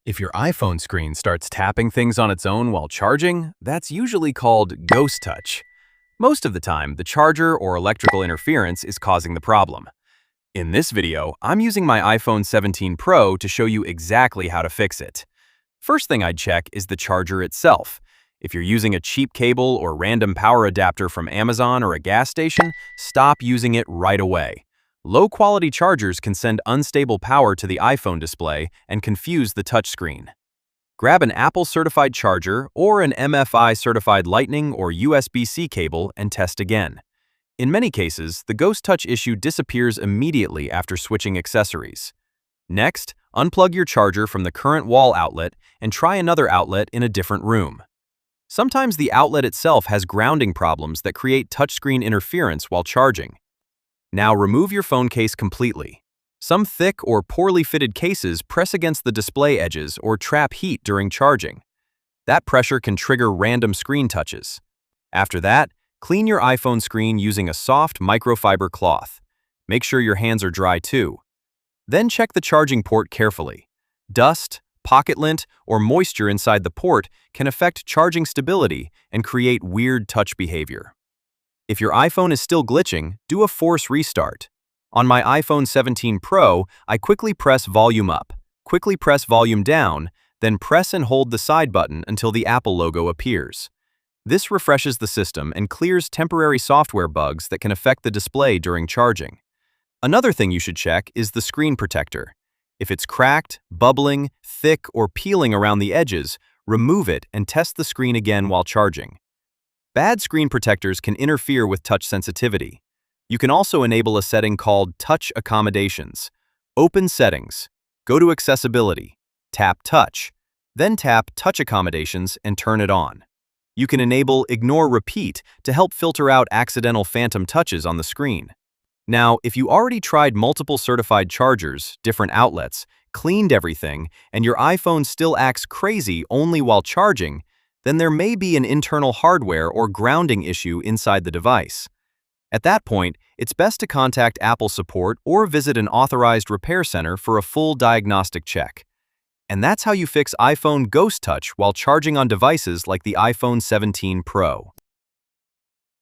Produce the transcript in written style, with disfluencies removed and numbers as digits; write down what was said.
If your iPhone screen starts tapping things on its own while charging, that's usually called ghost touch. Most of the time, the charger or electrical interference is causing the problem. In this video, I'm using my iPhone 17 Pro to show you exactly how to fix it. First thing I'd check is the charger itself. If you're using a cheap cable or random power adapter from Amazon or a gas station, stop using it right away. Low-quality chargers can send unstable power to the iPhone display and confuse the touchscreen. Grab an Apple-certified charger or an MFI-certified Lightning or USB-C cable and test again. In many cases, the ghost touch issue disappears immediately after switching accessories. Next, unplug your charger from the current wall outlet and try another outlet in a different room. Sometimes the outlet itself has grounding problems that create touchscreen interference while charging. Now remove your phone case completely. Some thick or poorly fitted cases press against the display edges or trap heat during charging. That pressure can trigger random screen touches. After that, clean your iPhone screen using a soft microfiber cloth. Make sure your hands are dry too. Then check the charging port carefully. Dust, pocket lint, or moisture inside the port can affect charging stability and create weird touch behavior. If your iPhone is still glitching, do a force restart. On my iPhone 17 Pro, I quickly press volume up, quickly press volume down, then press and hold the side button until the Apple logo appears. This refreshes the system and clears temporary software bugs that can affect the display during charging. Another thing you should check is the screen protector. If it's cracked, bubbling, thick, or peeling around the edges, remove it and test the screen again while charging. Bad screen protectors can interfere with touch sensitivity. You can also enable a setting called Touch Accommodations. Open Settings. Go to Accessibility. Tap Touch. Then tap Touch Accommodations and turn it on. You can enable Ignore Repeat to help filter out accidental phantom touches on the screen. Now, if you already tried multiple certified chargers, different outlets, cleaned everything, and your iPhone still acts crazy only while charging, then there may be an internal hardware or grounding issue inside the device. At that point, it's best to contact Apple support or visit an authorized repair center for a full diagnostic check. And that's how you fix iPhone ghost touch while charging on devices like the iPhone 17 Pro.